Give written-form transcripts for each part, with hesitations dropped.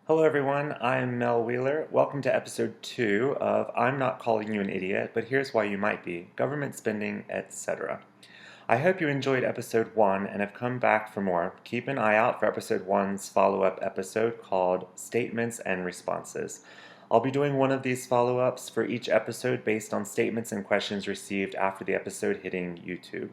Hello everyone, I'm Mel Wheeler. Welcome to episode 2 of I'm Not Calling You an Idiot, but Here's Why You Might Be, Government Spending, Etc. I hope you enjoyed episode 1 and have come back for more. Keep an eye out for episode 1's follow-up episode called Statements and Responses. I'll be doing one of these follow-ups for each episode based on statements and questions received after the episode hitting YouTube.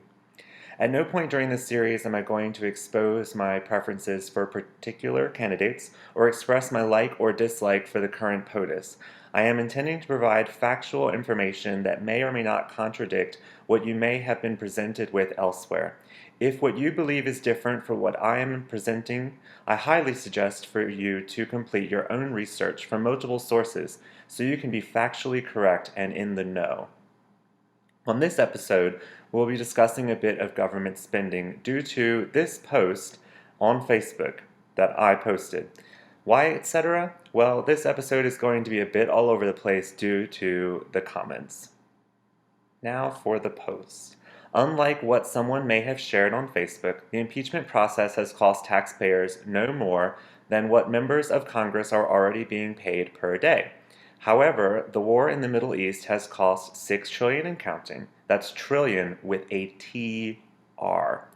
At no point during this series am I going to expose my preferences for particular candidates or express my like or dislike for the current POTUS. I am intending to provide factual information that may or may not contradict what you may have been presented with elsewhere. If what you believe is different from what I am presenting, I highly suggest for you to complete your own research from multiple sources so you can be factually correct and in the know. On this episode, we'll be discussing a bit of government spending due to this post on Facebook that I posted. Why, etc.? Well, this episode is going to be a bit all over the place due to the comments. Now for the post. Unlike what someone may have shared on Facebook, the impeachment process has cost taxpayers no more than what members of Congress are already being paid per day. However, the war in the Middle East has cost $6 trillion and counting. That's trillion with a T-R.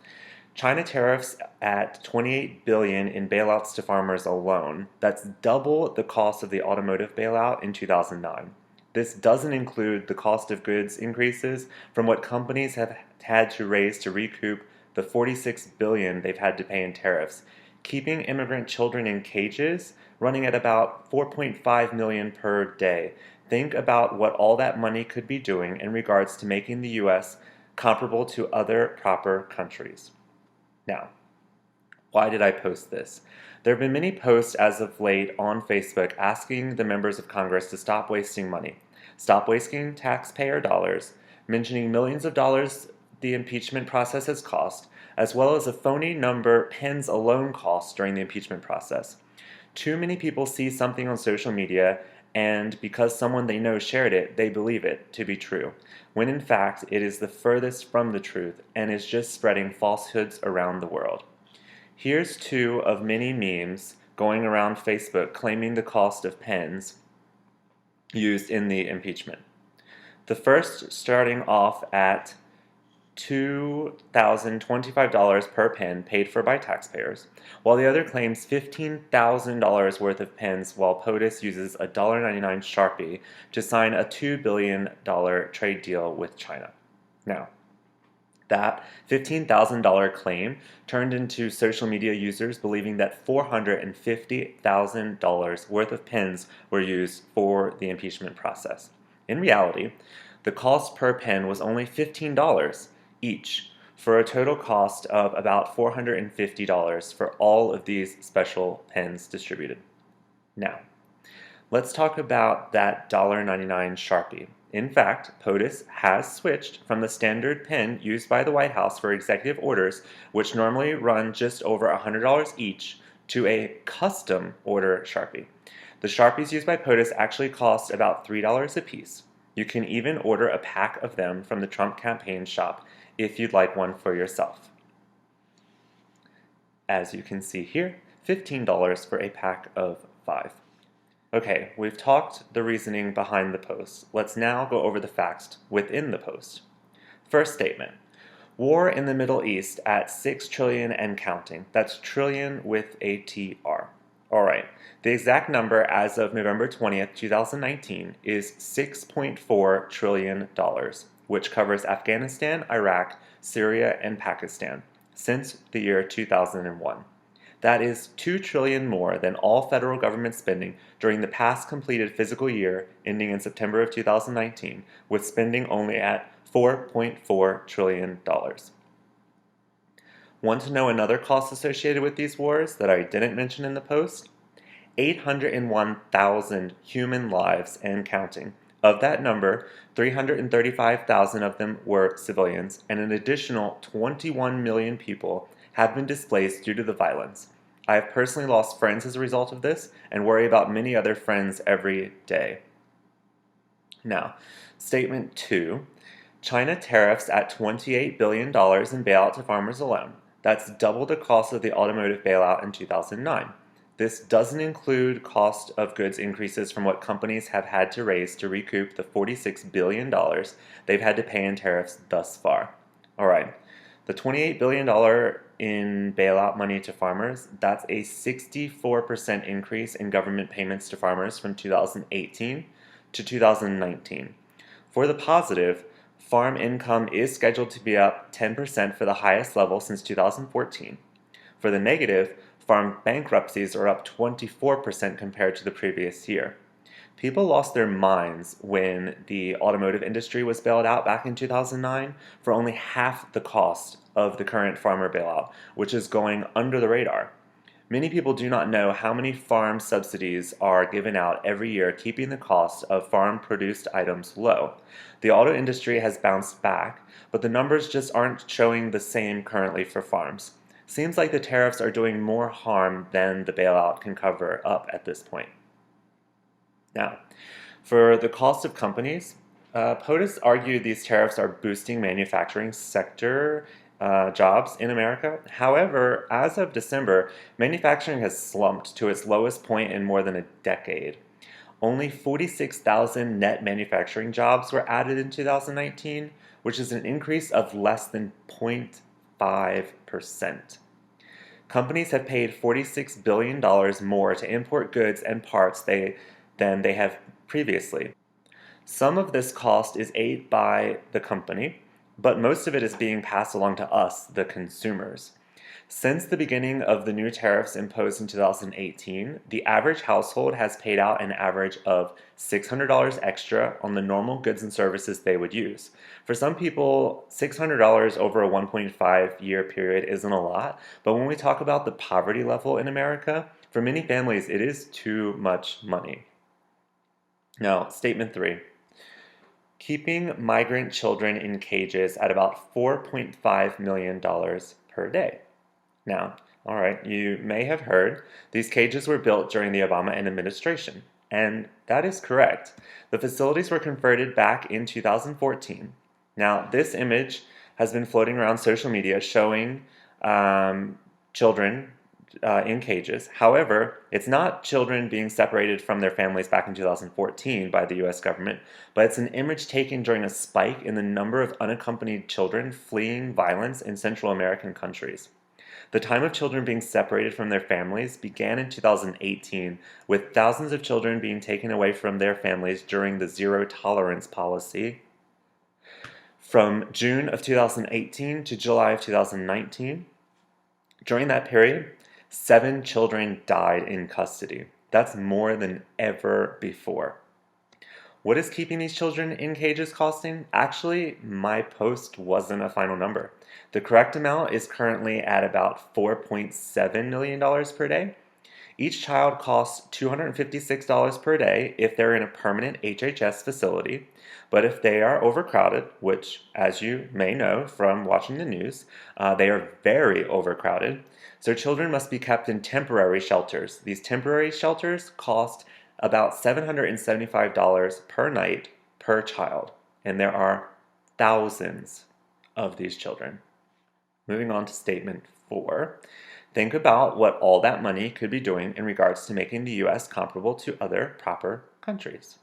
China tariffs at $28 billion in bailouts to farmers alone. That's double the cost of the automotive bailout in 2009. This doesn't include the cost of goods increases from what companies have had to raise to recoup the $46 billion they've had to pay in tariffs, keeping immigrant children in cages running at about $4.5 million per day. Think about what all that money could be doing in regards to making the U.S. comparable to other proper countries. Now, why did I post this? There have been many posts as of late on Facebook asking the members of Congress to stop wasting money, stop wasting taxpayer dollars, mentioning millions of dollars the impeachment process has cost, as well as a phony number Pence alone cost during the impeachment process. Too many people see something on social media and because someone they know shared it, they believe it to be true, when in fact it is the furthest from the truth and is just spreading falsehoods around the world. Here's two of many memes going around Facebook claiming the cost of pens used in the impeachment. The first starting off at $2,025 per pen paid for by taxpayers, while the other claims $15,000 worth of pens, while POTUS uses a $1.99 Sharpie to sign a $2 billion trade deal with China. Now, that $15,000 claim turned into social media users believing that $450,000 worth of pens were used for the impeachment process. In reality, the cost per pen was only $15 each, for a total cost of about $450 for all of these special pens distributed. Now, let's talk about that $1.99 Sharpie. In fact, POTUS has switched from the standard pen used by the White House for executive orders, which normally run just over $100 each, to a custom order Sharpie. The Sharpies used by POTUS actually cost about $3 a piece. You can even order a pack of them from the Trump campaign shop if you'd like one for yourself. As you can see here, $15 for a pack of 5. Okay, we've talked the reasoning behind the post. Let's now go over the facts within the post. First statement. War in the Middle East at $6 trillion and counting. That's trillion with a TR. Alright, the exact number as of November 20th, 2019 is $6.4 trillion, which covers Afghanistan, Iraq, Syria, and Pakistan since the year 2001. That is $2 trillion more than all federal government spending during the past completed fiscal year ending in September of 2019, with spending only at $4.4 trillion. Want to know another cost associated with these wars that I didn't mention in the post? 801,000 human lives and counting. Of that number, 335,000 of them were civilians, and an additional 21 million people have been displaced due to the violence. I have personally lost friends as a result of this and worry about many other friends every day. Now, statement 2. China tariffs at $28 billion in bailout to farmers alone. That's double the cost of the automotive bailout in 2009. This doesn't include cost of goods increases from what companies have had to raise to recoup the $46 billion they've had to pay in tariffs thus far. All right, the $28 billion in bailout money to farmers, that's a 64% increase in government payments to farmers from 2018 to 2019. For the positive, farm income is scheduled to be up 10% for the highest level since 2014. For the negative, farm bankruptcies are up 24% compared to the previous year. People lost their minds when the automotive industry was bailed out back in 2009 for only half the cost of the current farmer bailout, which is going under the radar. Many people do not know how many farm subsidies are given out every year, keeping the cost of farm-produced items low. The auto industry has bounced back, but the numbers just aren't showing the same currently for farms. Seems like the tariffs are doing more harm than the bailout can cover up at this point. Now, for the cost of companies, POTUS argued these tariffs are boosting manufacturing sector jobs in America. However, as of December, manufacturing has slumped to its lowest point in more than a decade. Only 46,000 net manufacturing jobs were added in 2019, which is an increase of less than 0.5%. Companies have paid $46 billion more to import goods and parts than they have previously. Some of this cost is aided by the company, but most of it is being passed along to us, the consumers. Since the beginning of the new tariffs imposed in 2018, the average household has paid out an average of $600 extra on the normal goods and services they would use. For some people, $600 over a 1.5-year period isn't a lot, but when we talk about the poverty level in America, for many families it is too much money. Now, statement 3. Keeping migrant children in cages at about $4.5 million per day. Now, all right, you may have heard these cages were built during the Obama administration, and that is correct. The facilities were converted back in 2014. Now, this image has been floating around social media showing children in cages. However, it's not children being separated from their families back in 2014 by the US government, but it's an image taken during a spike in the number of unaccompanied children fleeing violence in Central American countries. The time of children being separated from their families began in 2018, with thousands of children being taken away from their families during the zero tolerance policy. From June of 2018 to July of 2019, during that period, 7 children died in custody. That's more than ever before. What is keeping these children in cages costing? Actually, my post wasn't a final number. The correct amount is currently at about $4.7 million per day. Each child costs $256 per day if they're in a permanent HHS facility, but if they are overcrowded, which, as you may know from watching the news, they are very overcrowded, so children must be kept in temporary shelters. These temporary shelters cost about $775 per night per child, and there are thousands of these children. Moving on to statement 4, think about what all that money could be doing in regards to making the US comparable to other proper countries.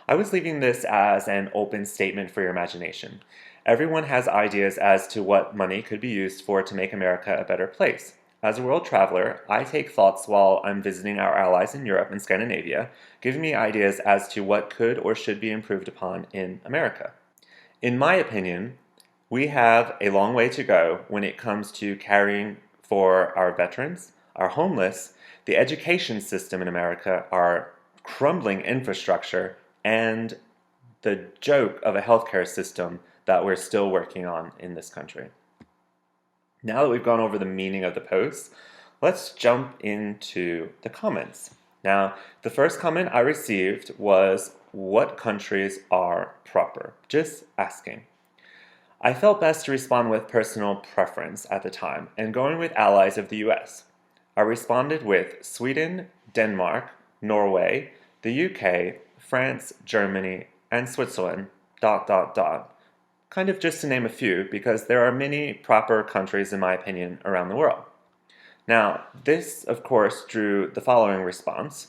I was leaving this as an open statement for your imagination. Everyone has ideas as to what money could be used for to make America a better place. As a world traveler, I take thoughts while I'm visiting our allies in Europe and Scandinavia, giving me ideas as to what could or should be improved upon in America. In my opinion, we have a long way to go when it comes to caring for our veterans, our homeless, the education system in America, our crumbling infrastructure, and the joke of a healthcare system that we're still working on in this country. Now that we've gone over the meaning of the post, let's jump into the comments. Now, the first comment I received was, what countries are proper? Just asking. I felt best to respond with personal preference at the time, and going with allies of the US. I responded with Sweden, Denmark, Norway, the UK, France, Germany, and Switzerland, ... Kind of just to name a few, because there are many proper countries, in my opinion, around the world. Now, this, of course, drew the following response,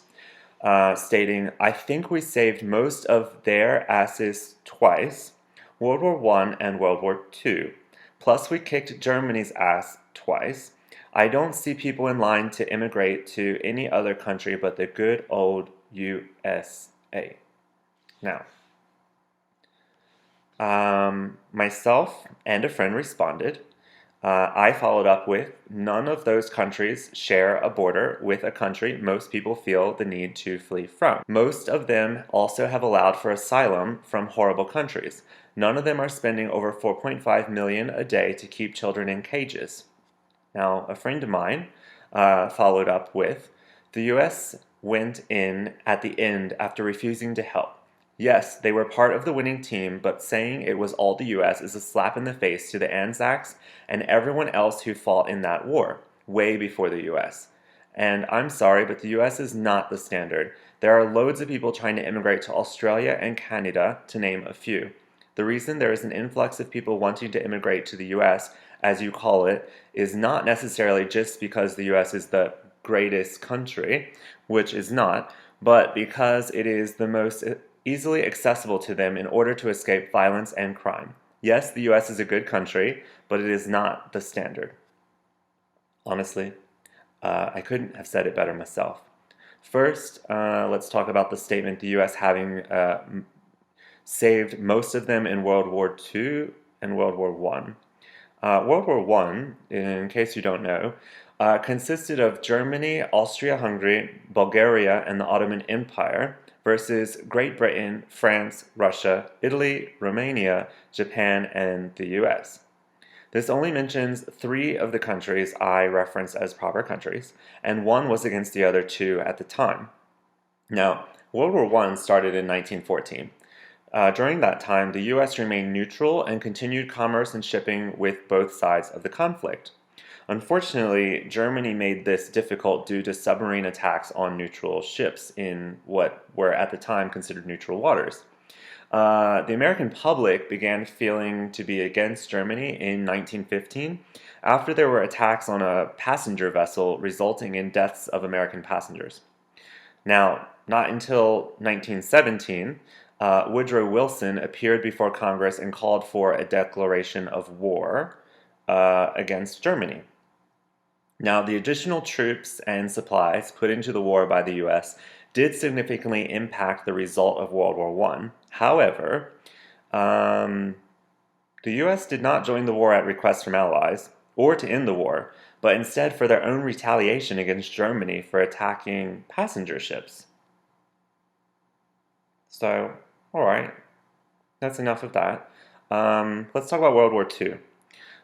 stating, I think we saved most of their asses twice, World War I and World War II. Plus, we kicked Germany's ass twice. I don't see people in line to immigrate to any other country but the good old USA. Now, myself and a friend responded. I followed up with, none of those countries share a border with a country most people feel the need to flee from. Most of them also have allowed for asylum from horrible countries. None of them are spending over 4.5 million a day to keep children in cages. Now, a friend of mine followed up with, the US went in at the end after refusing to help. Yes, they were part of the winning team, but saying it was all the US is a slap in the face to the Anzacs and everyone else who fought in that war, way before the US. And I'm sorry, but the US is not the standard. There are loads of people trying to immigrate to Australia and Canada, to name a few. The reason there is an influx of people wanting to immigrate to the US, as you call it, is not necessarily just because the US is the greatest country, which is not, but because it is the most easily accessible to them in order to escape violence and crime. Yes, the US is a good country, but it is not the standard. Honestly, I couldn't have said it better myself. First, let's talk about the statement the US having saved most of them in World War II and World War I. World War I, in case you don't know, consisted of Germany, Austria-Hungary, Bulgaria, and the Ottoman Empire, versus Great Britain, France, Russia, Italy, Romania, Japan, and the US. This only mentions 3 of the countries I reference as proper countries, and 1 was against the other 2 at the time. Now, World War I started in 1914. During that time, the US remained neutral and continued commerce and shipping with both sides of the conflict. Unfortunately, Germany made this difficult due to submarine attacks on neutral ships in what were at the time considered neutral waters. The American public began feeling to be against Germany in 1915 after there were attacks on a passenger vessel resulting in deaths of American passengers. Now, not until 1917, Woodrow Wilson appeared before Congress and called for a declaration of war against Germany. Now, the additional troops and supplies put into the war by the US did significantly impact the result of World War I. However, the US did not join the war at request from allies or to end the war, but instead for their own retaliation against Germany for attacking passenger ships. So, alright, that's enough of that. Let's talk about World War II.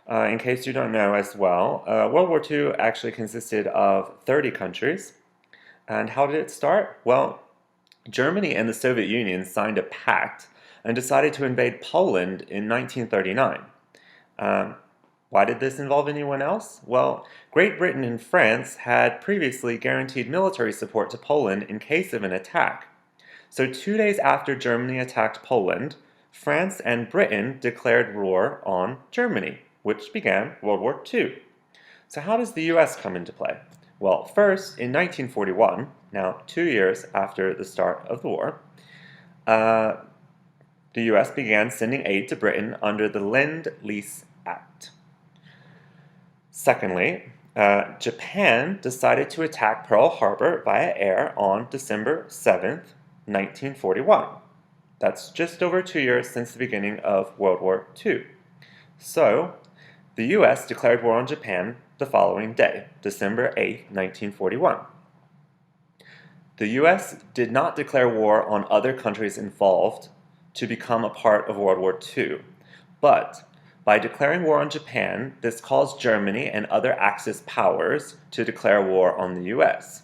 In case you don't know as well, World War II actually consisted of 30 countries. And how did it start? Well, Germany and the Soviet Union signed a pact and decided to invade Poland in 1939. Why did this involve anyone else? Well, Great Britain and France had previously guaranteed military support to Poland in case of an attack. So 2 days after Germany attacked Poland, France and Britain declared war on Germany, which began World War II. So how does the US come into play? Well, first, in 1941, now 2 years after the start of the war, the US began sending aid to Britain under the Lend-Lease Act. Secondly, Japan decided to attack Pearl Harbor via air on December 7th, 1941. That's just over 2 years since the beginning of World War II. So, the US declared war on Japan the following day, December 8, 1941. The US did not declare war on other countries involved to become a part of World War II, but by declaring war on Japan, this caused Germany and other Axis powers to declare war on the US.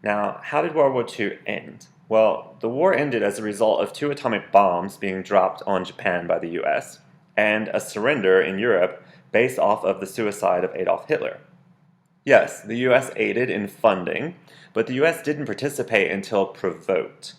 Now, how did World War II end? Well, the war ended as a result of 2 atomic bombs being dropped on Japan by the US, and a surrender in Europe based off of the suicide of Adolf Hitler. Yes, the US aided in funding, but the US didn't participate until provoked.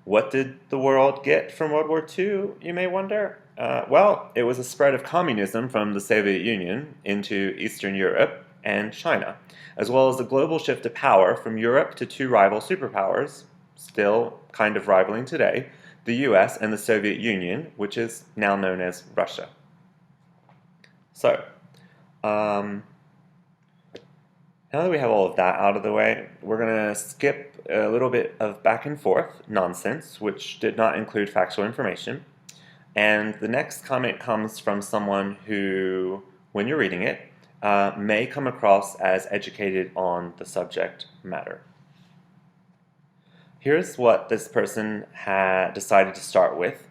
What did the world get from World War II, you may wonder? Well, it was a spread of communism from the Soviet Union into Eastern Europe, and China, as well as the global shift of power from Europe to two rival superpowers, still kind of rivaling today, the US and the Soviet Union, which is now known as Russia. So, now that we have all of that out of the way, we're going to skip a little bit of back and forth nonsense, which did not include factual information. And the next comment comes from someone who, when you're reading it, may come across as educated on the subject matter. Here's what this person had decided to start with.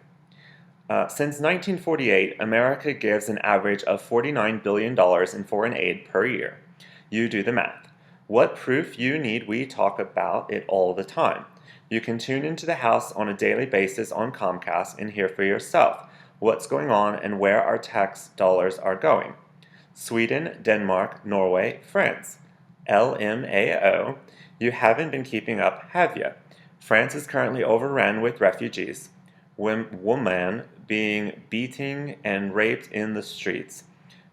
Since 1948, America gives an average of $49 billion in foreign aid per year. You do the math. What proof you need? We talk about it all the time. You can tune into the House on a daily basis on Comcast and hear for yourself what's going on and where our tax dollars are going. Sweden, Denmark, Norway, France. LMAO. You haven't been keeping up, have you? France is currently overrun with refugees. Women being beaten and raped in the streets.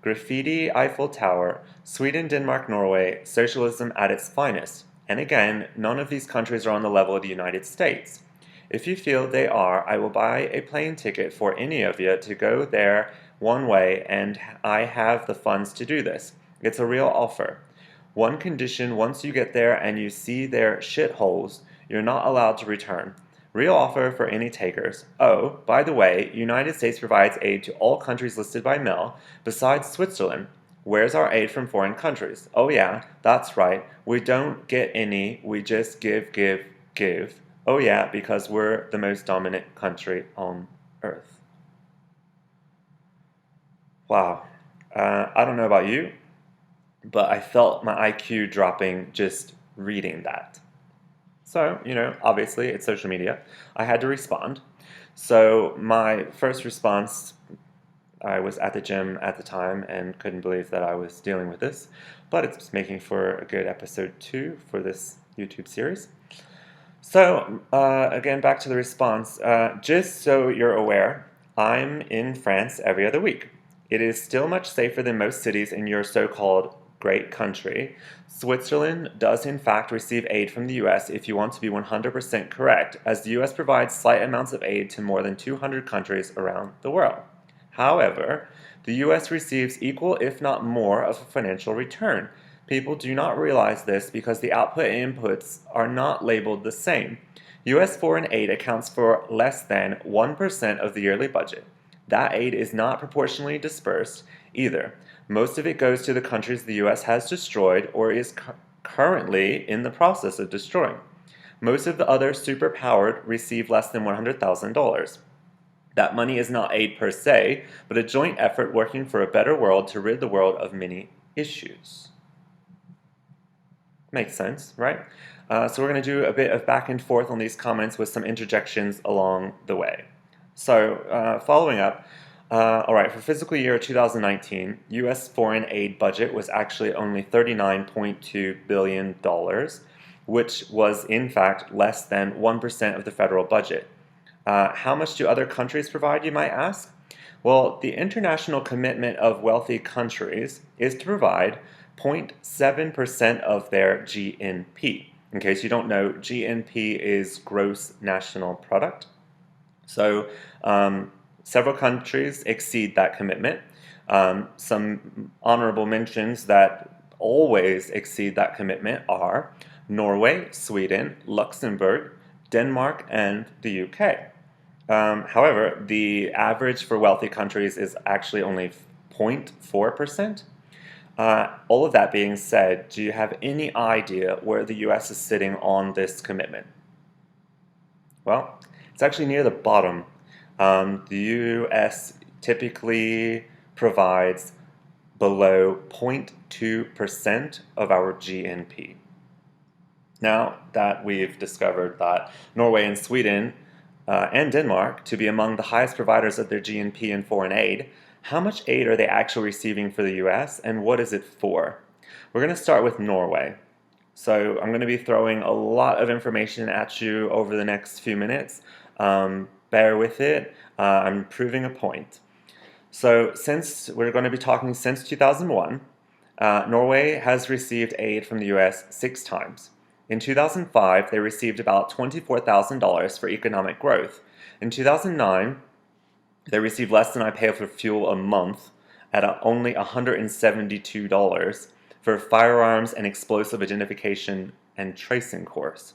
Graffiti Eiffel Tower, Sweden, Denmark, Norway, socialism at its finest. And again, none of these countries are on the level of the United States. If you feel they are, I will buy a plane ticket for any of you to go there one way, and I have the funds to do this. It's a real offer. One condition: once you get there and you see their shitholes, you're not allowed to return. Real offer for any takers. Oh, by the way, United States provides aid to all countries listed by Mel, besides Switzerland. Where's our aid from foreign countries? Oh yeah, that's right. We don't get any, we just give, give, give. Oh yeah, because we're the most dominant country on earth. Wow. I don't know about you, but I felt my IQ dropping just reading that. So, obviously it's social media. I had to respond. So my first response, I was at the gym at the time and couldn't believe that I was dealing with this, but it's making for a good episode 2 for this YouTube series. So, again, back to the response. Just so you're aware, I'm in France every other week. It is still much safer than most cities in your so-called great country. Switzerland does in fact receive aid from the US, if you want to be 100% correct, as the US provides slight amounts of aid to more than 200 countries around the world. However, the US receives equal, if not more, of a financial return. People do not realize this because the output and inputs are not labeled the same. US foreign aid accounts for less than 1% of the yearly budget. That aid is not proportionally dispersed either. Most of it goes to the countries the US has destroyed or is currently in the process of destroying. Most of the other superpowered receive less than $100,000. That money is not aid per se, but a joint effort working for a better world to rid the world of many issues. Makes sense, right? So we're going to do a bit of back and forth on these comments with some interjections along the way. So following up, all right, for fiscal year 2019, U.S. foreign aid budget was actually only $39.2 billion, which was in fact less than 1% of the federal budget. How much do other countries provide, you might ask? Well, the international commitment of wealthy countries is to provide 0.7% of their GNP. In case you don't know, GNP is gross national product. So several countries exceed that commitment. Some honorable mentions that always exceed that commitment are Norway, Sweden, Luxembourg, Denmark, and the UK. However, the average for wealthy countries is actually only 0.4%. All of that being said, do you have any idea where the US is sitting on this commitment? Well, it's actually near the bottom. The US typically provides below 0.2% of our GNP. Now that we've discovered that Norway and Sweden and Denmark to be among the highest providers of their GNP in foreign aid, how much aid are they actually receiving for the US, and what is it for? We're going to start with Norway. So I'm going to be throwing a lot of information at you over the next few minutes. Bear with it. I'm proving a point. So since we're going to be talking since 2001, Norway has received aid from the US 6 times. In 2005, they received about $24,000 for economic growth. In 2009, they received less than I pay for fuel a month at only $172 for firearms and explosive identification and tracing course.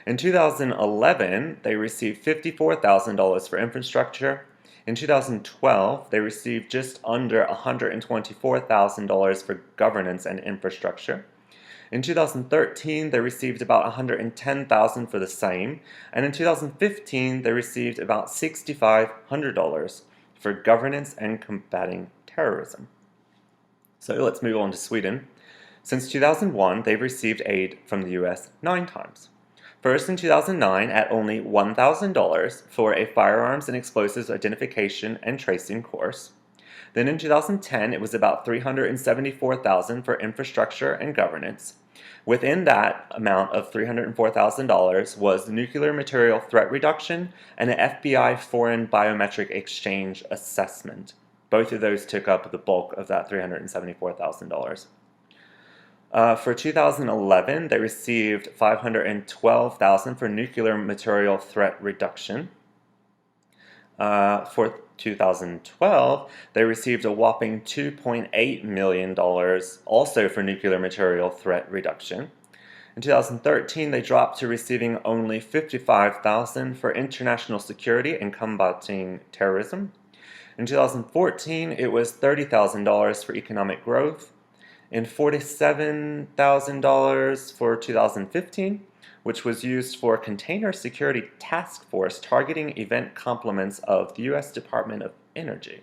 In 2011, they received $54,000 for infrastructure. In 2012, they received just under $124,000 for governance and infrastructure. In 2013, they received about $110,000 for the same, and in 2015, they received about $6,500 for governance and combating terrorism. So let's move on to Sweden. Since 2001, they've received aid from the US 9 times. First in 2009 at only $1,000 for a firearms and explosives identification and tracing course. Then in 2010 it was about $374,000 for infrastructure and governance. Within that amount of $304,000 was nuclear material threat reduction and an FBI foreign biometric exchange assessment. Both of those took up the bulk of that $374,000. For 2011, they received $512,000 for nuclear material threat reduction. For 2012, they received a whopping $2.8 million also for nuclear material threat reduction. In 2013, they dropped to receiving only $55,000 for international security and combating terrorism. In 2014, it was $30,000 for economic growth, and $47,000 for 2015, which was used for Container Security Task Force targeting event complements of the U.S. Department of Energy.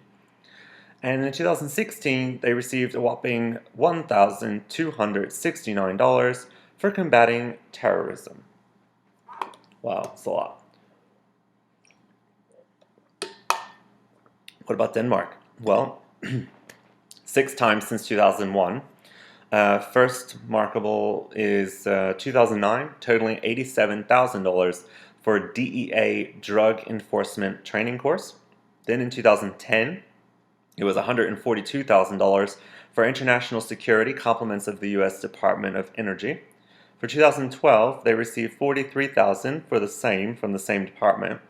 And in 2016, they received a whopping $1,269 for combating terrorism. Wow, that's a lot. What about Denmark? Well, 6 times since 2001. First markable is 2009, totaling $87,000 for DEA drug enforcement training course. Then in 2010, it was $142,000 for international security complements of the U.S. Department of Energy. For 2012, they received $43,000 for the same from the same department.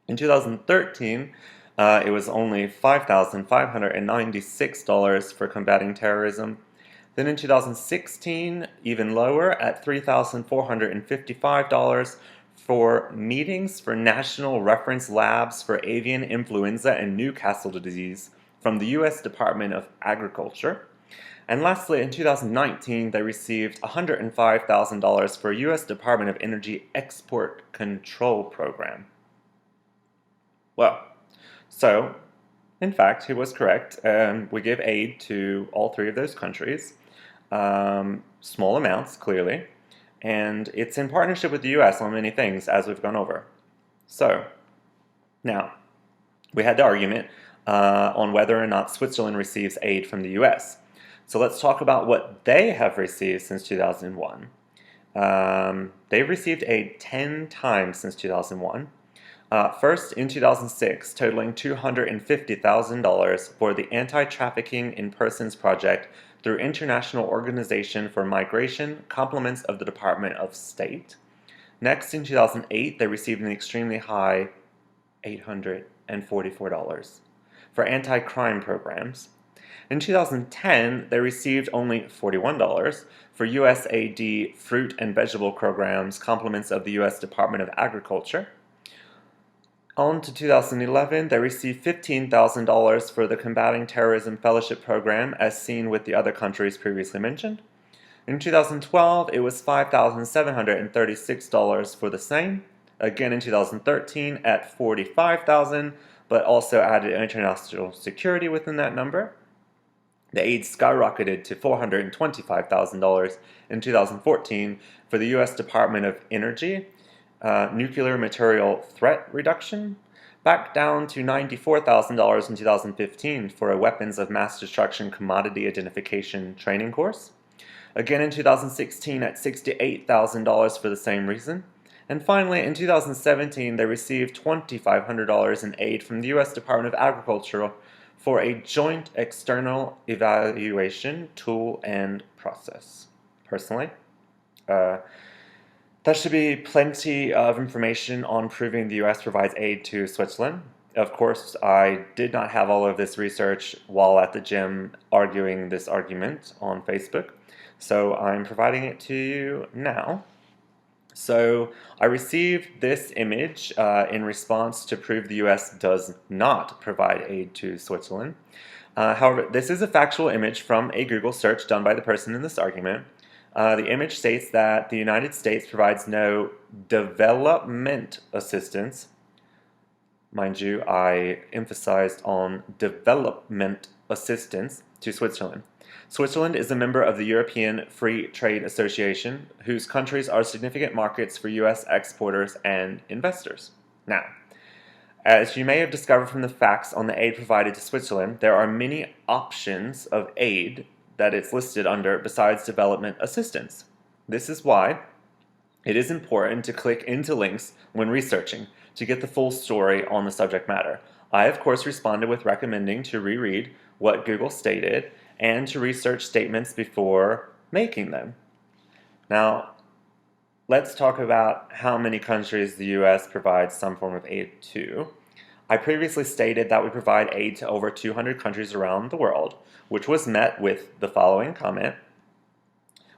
In 2013, it was only $5,596 for combating terrorism. Then in 2016, even lower at $3,455 for meetings for National Reference Labs for Avian Influenza and Newcastle disease from the U.S. Department of Agriculture. And lastly, in 2019, they received $105,000 for U.S. Department of Energy Export Control Program. Well, so, in fact, he was correct. We give aid to all 3 of those countries. Small amounts, clearly. And it's in partnership with the U.S. on many things, as we've gone over. So, now, we had the argument on whether or not Switzerland receives aid from the U.S. So let's talk about what they have received since 2001. They've received aid 10 times since 2001. First, in 2006, totaling $250,000 for the Anti-Trafficking in Persons Project through International Organization for Migration, complements of the Department of State. Next, in 2008, they received an extremely high $844 for anti-crime programs. In 2010, they received only $41 for USAID fruit and vegetable programs, complements of the U.S. Department of Agriculture. On to 2011, they received $15,000 for the Combating Terrorism Fellowship Program, as seen with the other countries previously mentioned. In 2012, it was $5,736 for the same. Again in 2013 at $45,000, but also added international security within that number. The aid skyrocketed to $425,000 in 2014 for the U.S. Department of Energy, nuclear material threat reduction, back down to $94,000 in 2015 for a weapons of mass destruction commodity identification training course. Again in 2016 at $68,000 for the same reason. And finally, in 2017, they received $2,500 in aid from the U.S. Department of Agriculture for a joint external evaluation tool and process. Personally, uh, there should be plenty of information on proving the US provides aid to Switzerland. Of course, I did not have all of this research while at the gym arguing this argument on Facebook, so I'm providing it to you now. So I received this image in response to prove the US does not provide aid to Switzerland. However, this is a factual image from a Google search done by the person in this argument. The image states that the United States provides no development assistance. Mind you, I emphasized on development assistance to Switzerland. Switzerland is a member of the European Free Trade Association, whose countries are significant markets for U.S. exporters and investors. Now, as you may have discovered from the facts on the aid provided to Switzerland, there are many options of aid that it's listed under besides development assistance. This is why it is important to click into links when researching to get the full story on the subject matter. I, of course, responded with recommending to reread what Google stated and to research statements before making them. Now, let's talk about how many countries the U.S. provides some form of aid to. I previously stated that we provide aid to over 200 countries around the world, which was met with the following comment.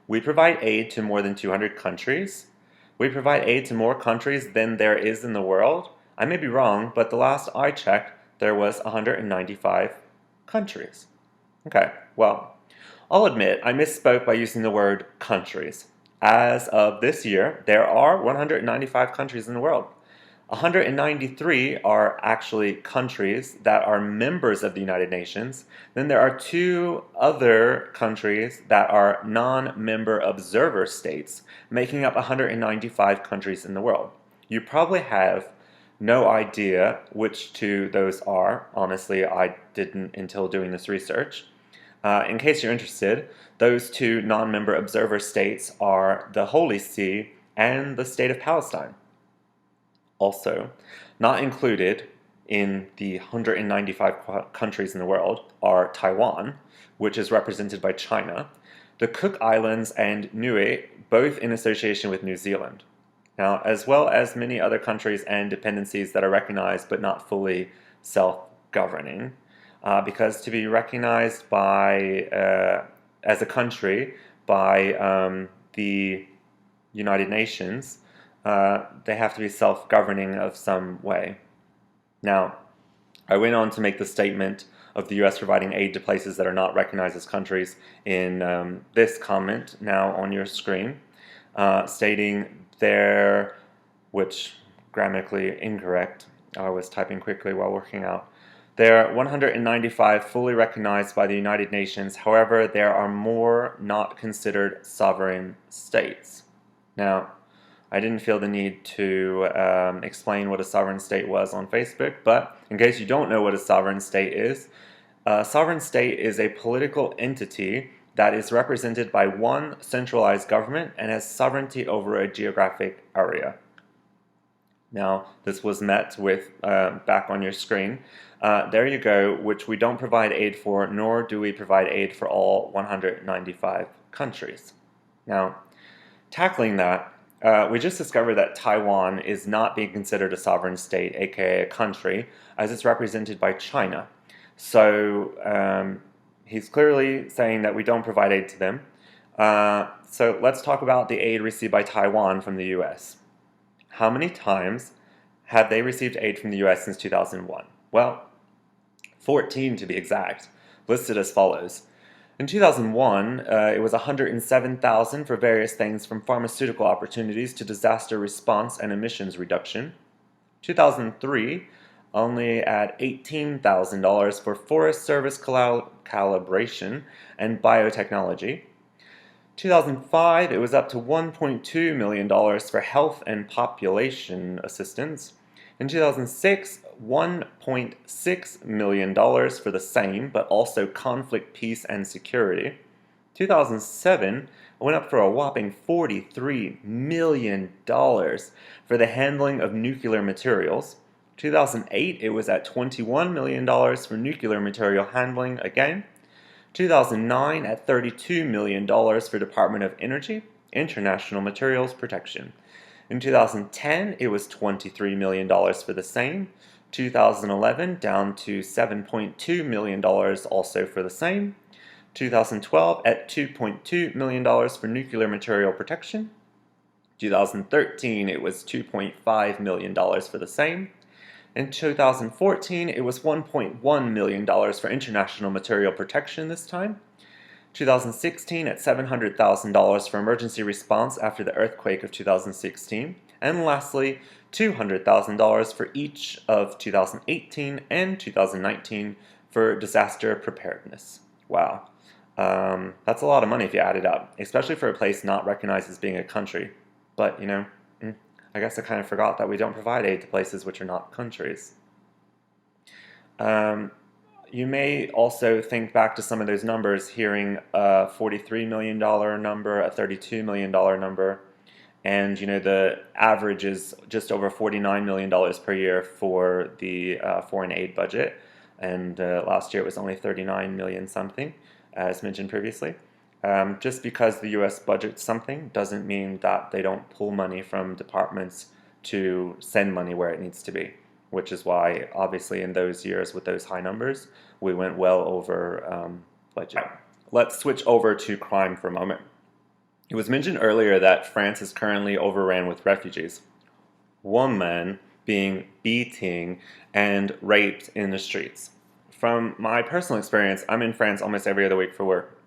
We provide aid to more than 200 countries. We provide aid to more countries than there is in the world. I may be wrong, but the last I checked, there was 195 countries. Okay, well, I'll admit I misspoke by using the word countries. As of this year, there are 195 countries in the world. 193 are actually countries that are members of the United Nations. Then there are 2 other countries that are non-member observer states, making up 195 countries in the world. You probably have no idea which 2 those are. Honestly, I didn't until doing this research. In case you're interested, those 2 non-member observer states are the Holy See and the State of Palestine. Also, not included in the 195 countries in the world are Taiwan, which is represented by China, the Cook Islands, and Niue, both in association with New Zealand. Now, as well as many other countries and dependencies that are recognized but not fully self-governing, because to be recognized by as a country by the United Nations, they have to be self-governing of some way. Now, I went on to make the statement of the U.S. providing aid to places that are not recognized as countries in this comment now on your screen, stating there, which grammatically incorrect, I was typing quickly while working out. There are 195 fully recognized by the United Nations, however, there are more not considered sovereign states. Now, I didn't feel the need to explain what a sovereign state was on Facebook, but in case you don't know what a sovereign state is a political entity that is represented by one centralized government and has sovereignty over a geographic area. Now, this was met with, back on your screen, there you go, which we don't provide aid for, nor do we provide aid for all 195 countries. Now, tackling that, we just discovered that Taiwan is not being considered a sovereign state, aka a country, as it's represented by China. So he's clearly saying that we don't provide aid to them. So let's talk about the aid received by Taiwan from the U.S. How many times have they received aid from the U.S. since 2001? Well, 14 to be exact, listed as follows. In 2001, it was $107,000 for various things from pharmaceutical opportunities to disaster response and emissions reduction. 2003, only at $18,000 for Forest Service calibration and biotechnology. 2005, it was up to $1.2 million for health and population assistance. In 2006, $1.6 million for the same, but also conflict, peace, and security. 2007, it went up for a whopping $43 million for the handling of nuclear materials. 2008, it was at $21 million for nuclear material handling again. 2009 at $32 million for Department of Energy, International Materials Protection. In 2010, it was $23 million for the same. 2011 down to $7.2 million also for the same. 2012 at $2.2 million for nuclear material protection. 2013 it was $2.5 million for the same. In 2014 it was $1.1 million for international material protection this time. 2016 at $700,000 for emergency response after the earthquake of 2016. And lastly, $200,000 for each of 2018 and 2019 for disaster preparedness. Wow. That's a lot of money if you add it up, especially for a place not recognized as being a country. But, I guess I kind of forgot that we don't provide aid to places which are not countries. You may also think back to some of those numbers, hearing a $43 million number, a $32 million number, and the average is just over $49 million per year for the foreign aid budget, and last year it was only $39 million something, as mentioned previously. Just because the U.S. budgets something doesn't mean that they don't pull money from departments to send money where it needs to be, which is why, obviously, in those years with those high numbers, we went well over budget. Let's switch over to crime for a moment. It was mentioned earlier that France is currently overrun with refugees. Women being beaten and raped in the streets. From my personal experience, I'm in France almost every other week for work.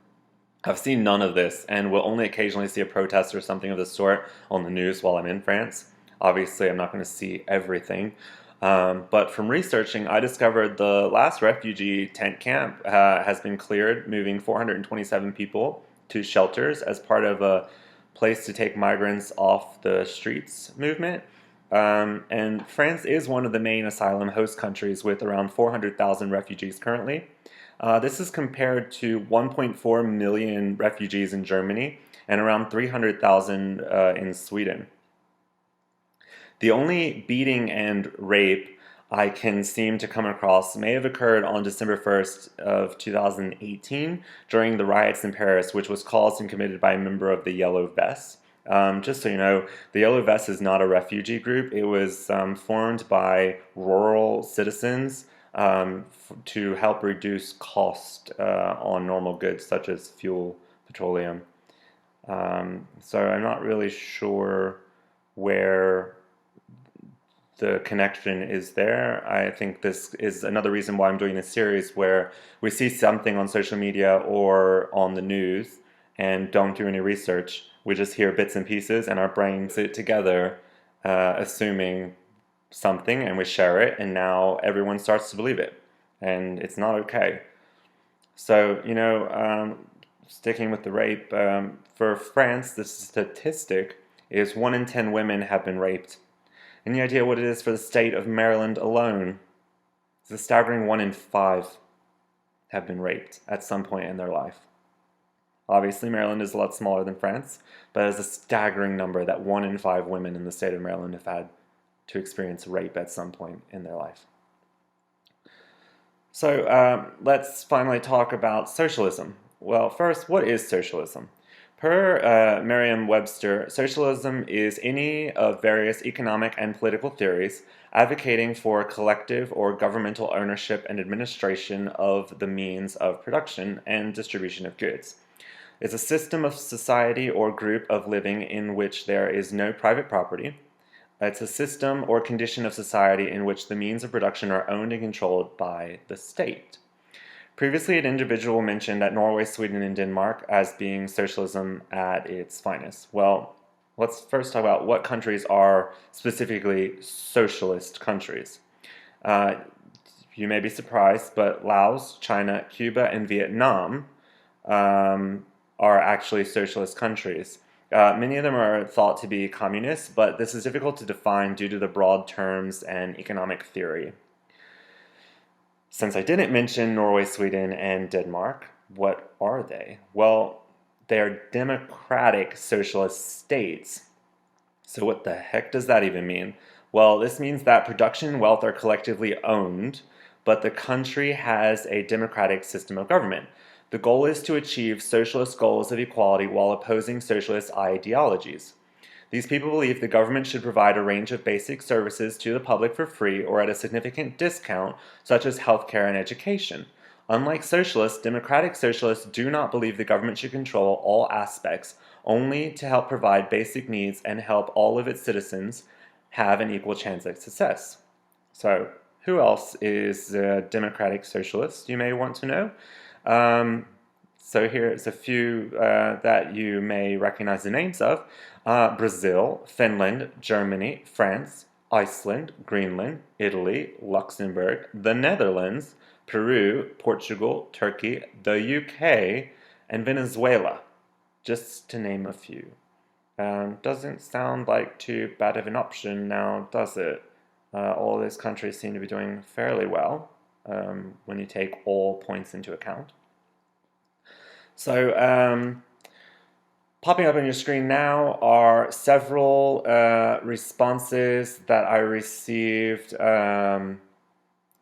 I've seen none of this, and will only occasionally see a protest or something of the sort on the news while I'm in France. Obviously, I'm not going to see everything. But from researching, I discovered the last refugee tent camp has been cleared, moving 427 people to shelters as part of a place to take migrants off the streets movement. And France is one of the main asylum host countries with around 400,000 refugees currently. This is compared to 1.4 million refugees in Germany and around 300,000 in Sweden. The only beating and rape I can seem to come across may have occurred on December 1st of 2018 during the riots in Paris, which was caused and committed by a member of the Yellow Vests. Just so you know, the Yellow Vests is not a refugee group. It was formed by rural citizens to help reduce cost on normal goods such as fuel, petroleum. So I'm not really sure where the connection is there. I think this is another reason why I'm doing this series, where we see something on social media or on the news and don't do any research. We just hear bits and pieces and our brains sit together assuming something, and we share it, and now everyone starts to believe it, and it's not okay. So, sticking with the rape, for France, the statistic is 1 in 10 women have been raped. Any idea what it is for the state of Maryland alone? It's a staggering 1 in 5 have been raped at some point in their life. Obviously, Maryland is a lot smaller than France, but it's a staggering number that 1 in 5 women in the state of Maryland have had to experience rape at some point in their life. So let's finally talk about socialism. Well, first, what is socialism? Per Merriam-Webster, socialism is any of various economic and political theories advocating for collective or governmental ownership and administration of the means of production and distribution of goods. It's a system of society or group of living in which there is no private property. It's a system or condition of society in which the means of production are owned and controlled by the state. Previously, an individual mentioned that Norway, Sweden, and Denmark as being socialism at its finest. Well, let's first talk about what countries are specifically socialist countries. You may be surprised, but Laos, China, Cuba, and Vietnam are actually socialist countries. Many of them are thought to be communist, but this is difficult to define due to the broad terms and economic theory. Since I didn't mention Norway, Sweden, and Denmark, what are they? Well, they're democratic socialist states. So what the heck does that even mean? Well, this means that production and wealth are collectively owned, but the country has a democratic system of government. The goal is to achieve socialist goals of equality while opposing socialist ideologies. These people believe the government should provide a range of basic services to the public for free or at a significant discount, such as healthcare and education. Unlike socialists, democratic socialists do not believe the government should control all aspects, only to help provide basic needs and help all of its citizens have an equal chance at success. So, who else is a democratic socialist, you may want to know? Um, so here's a few that you may recognize the names of. Brazil, Finland, Germany, France, Iceland, Greenland, Italy, Luxembourg, the Netherlands, Peru, Portugal, Turkey, the UK, and Venezuela, just to name a few. Doesn't sound like too bad of an option now, does it? All those countries seem to be doing fairly well when you take all points into account. So, popping up on your screen now are several responses that I received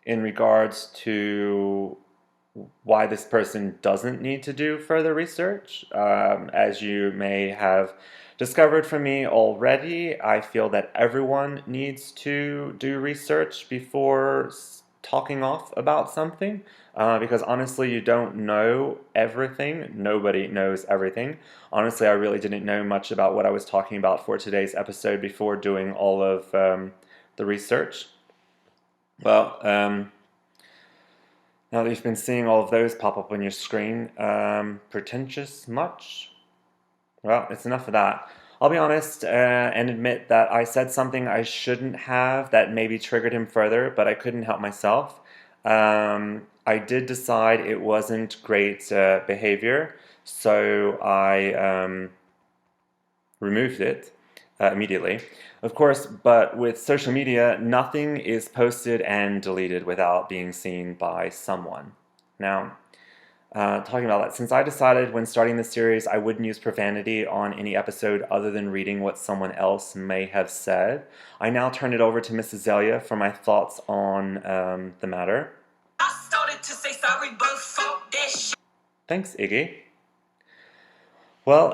in regards to why this person doesn't need to do further research. As you may have discovered from me already, I feel that everyone needs to do research before talking off about something. Because honestly, you don't know everything. Nobody knows everything. Honestly, I really didn't know much about what I was talking about for today's episode before doing all of the research. Well, now that you've been seeing all of those pop up on your screen, pretentious much? Well, it's enough of that. I'll be honest and admit that I said something I shouldn't have that maybe triggered him further, but I couldn't help myself. I did decide it wasn't great behavior, so I removed it immediately. Of course, but with social media, nothing is posted and deleted without being seen by someone. Now, talking about that, since I decided when starting this series I wouldn't use profanity on any episode other than reading what someone else may have said, I now turn it over to Miss Azalea for my thoughts on the matter. I started to say sorry, but fuck that shit. Thanks, Iggy. Well,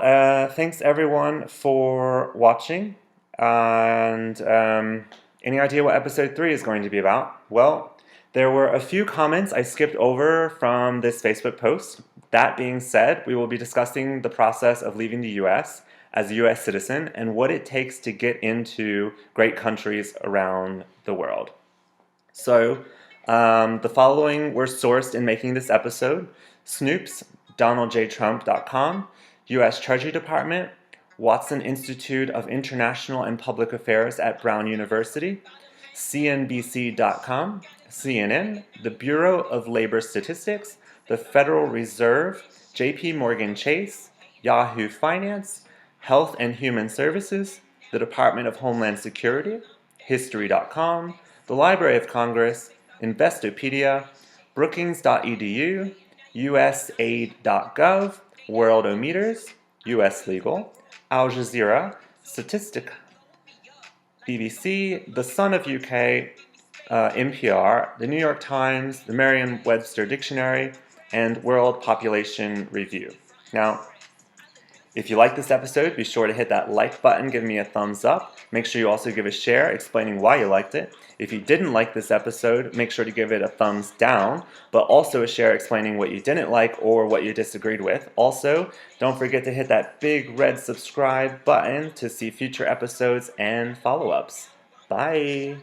thanks everyone for watching. And any idea what episode 3 is going to be about? Well, there were a few comments I skipped over from this Facebook post. That being said, we will be discussing the process of leaving the US as a US citizen and what it takes to get into great countries around the world. So, the following were sourced in making this episode: Snoops, DonaldJTrump.com, U.S. Treasury Department, Watson Institute of International and Public Affairs at Brown University, CNBC.com, CNN, the Bureau of Labor Statistics, the Federal Reserve, J.P. Morgan Chase, Yahoo Finance, Health and Human Services, the Department of Homeland Security, History.com, the Library of Congress, Investopedia, Brookings.edu, USAID.gov, Worldometers, US Legal, Al Jazeera, Statistica, BBC, The Sun of UK, NPR, The New York Times, the Merriam-Webster Dictionary, and World Population Review. Now, if you like this episode, be sure to hit that like button, give me a thumbs up. Make sure you also give a share explaining why you liked it. If you didn't like this episode, make sure to give it a thumbs down, but also a share explaining what you didn't like or what you disagreed with. Also, don't forget to hit that big red subscribe button to see future episodes and follow-ups. Bye!